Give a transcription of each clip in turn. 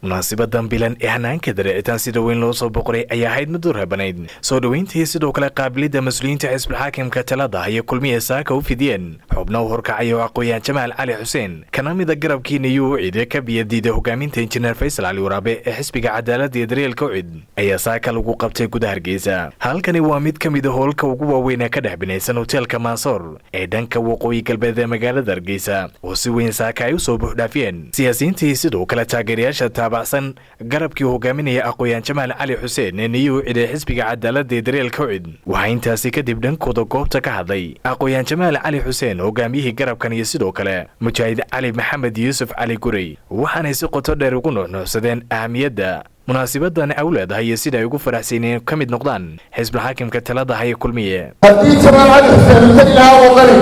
munaasibadan bilan ee hanaanka dareecitaan sida weyn loo soo boqoray ayaa ahayd mid durhabanayd soo dhaweyntii sidoo kale qaabilida mas'uuliyiinta xisbiga xaakimka talada iyo kulmiye saaka u fidiyeen xubno horkacay oo aqoon Jamaal Cali Xuseen kana mid garabkii NU ciide ka biyadiida hogaaminta injineer Faysal Ali Waraabe ee xisbiga cadaaladda iyo daryeelka cid ayaa saaka lagu qabtay gudaha Hargeysa. Halkani waa mid ka mid ah hoolka ugu waaweyn ee ka dhaxbinaysan hotelka Mansour ee dhanka waqooyi galbeed ee magaalada Hargeysa oo si weyn saaka ay u soo buuxdhaafiyeen siyaasiyiintii sidoo kale taageerayaasha taabacsan garabkii hogaaminaya aqoon Jamaal Cali Xuseen ee NU ciide xisbiga cadaaladda iyo daryeelka cid waxa intaasi kadib dhankooda goobta ka hadlay aqoon Jamaal Cali Xuseen hogaamiyihii garabkan iyo sidoo kale Mujaahid Ali Maxamed Yuusuf Ali Gurey waxaana si qoto dheer ugu nuuxnuuxsadeen ahamiyadda munaasabadan awleedahay sida ay ugu faraxsaneen ka mid noqdaan xisbiga xaakimka talada hay kulmiye haddii Jamaal Cali Xuseen ilaa oo qari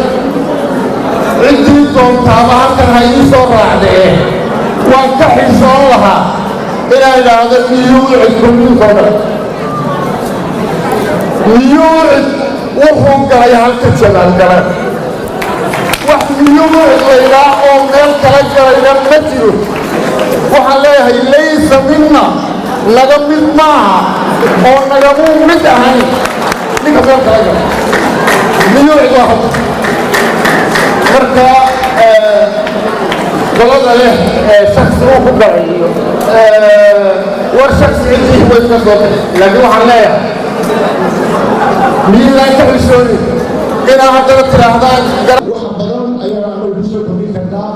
intii doontaaba halkan hay soo raacdee waan ka xiisoon lahaa inaan idhaahdo NU cid kulmiye soo dhan NU wuxuu galay halka Jamaal galay wax NU layla oo meel kala galayna ma jiro waxaan leeyahay laysa minna laga mid maaha oo nagamu mid ahayn ninka meel kala galay NU cid waa marka qolada leh shakhsi uu ku galay war shakhsi cidii way ka soo laakiin waxaan leeyahay miilaan ka xishooni inaa haddana tirahdaan wax badan ayaa lagu soo kordhin kartaa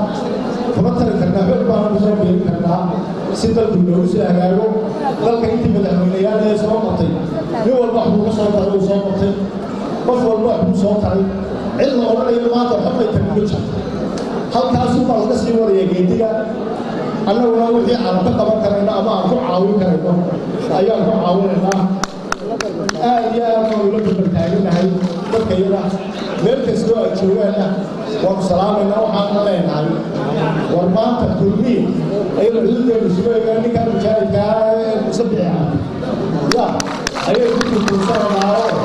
kama tari kartaa xog baa lagu soo kordhin kartaa si dalku loogu soo hagaago dalka intii madaxweynayaal ee soo martay nin walba wuxuu ka soo taray uu soo martay qof walba wuxuu soo taray cid la odhanayo maanta waxbay teknoloji halkaasuu baa laga sii waraya geediga annaguna wixii aan ka qaban karayno ama aan ku caawin karayno ayaan ku caawinaynaa aad iyo aad baan ula barbaartaaganahay dadka iyada meel kastoo ay joogaanna waan salaamaynaa waxaan leenahay war maanta kulmiye ayaynu xuduudeenu isugu eegaan ninkaan mujaahidkaa musabici ah ya ayay ku turtursananaayo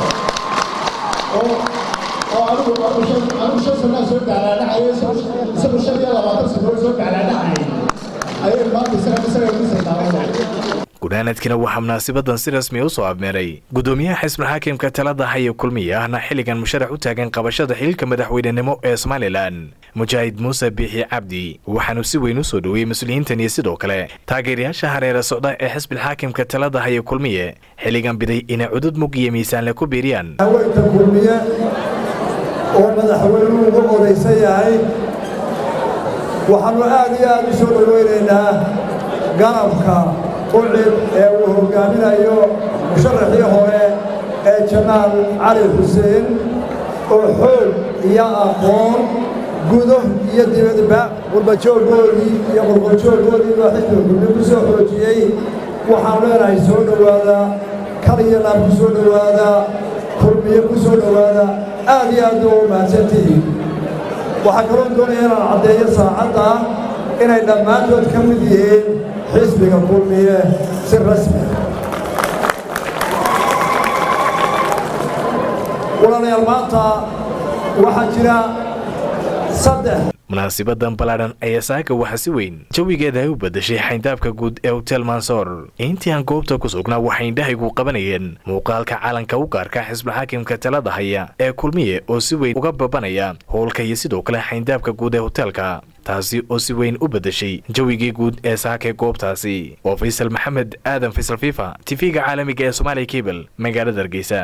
oo anigu shan sanaa soo gaalaadhacayo isagu 25 sano soo gaalaadhacay ayay maanta isaga kusaydaawada gudaanadkina waxaa munaasabadan si rasmi u soo abmeeray gudoomiyaha xisbiga xaakimka talada hay kulmiye ahna xilligan musharax u taagan qabashada xilka madaxweynenimo ee Somaliland Mujaahid Muuse Biixi Cabdi waxaanu si weyn u soo dhaweeyay mas'uuliyiintan iyo sidoo kale taageerayaasha hareera socda ee xisbiga xaakimka talada hay kulmiye xilligan biday inay cudud mug iyo miisaan la ku beeriyaan haweenka kulmiye oo madaxweynuhu ugu qoraysan yahay waxaanu aad iyo aad u soo dhaweynaynaa garabka قلت وهجامنا يو مشرحي هو جمال علي حسين وحول يا أقوم جوده يدي بدبع والبجول جولي يا والبجول جولي واحد من بسوق جاي وحاولنا يسون هذا كرينا بسون هذا كربي بسون هذا آدي أدو ما تنتهي وحكرون دون هنا عدي ساعتها إن لما تكملين حزبك القومية سر رسمي ولا المانتا وحجرا صدق munaasabadan balaaran ayaa saaka waxa si weyn jawigeeda ay u bedeshay xayndaabka guud ee Hotel Mansour intii aan goobta ku sugnaa waxay indhahaygu qabanayeen muuqaalka calanka u gaarka xisbiga xaakimka talada haya ee kulmiye oo si weyn uga babanaya hoolka iyo sidoo kale xayndaabka guud ee hotelka taasi oo si weyn u bedeshay jawigii guud ee saaka goobtaasi oo Faysal Maxamed Aadan Faysal FIFA TV-ga caalamiga ee Somali Cable magaalada Hargeysa.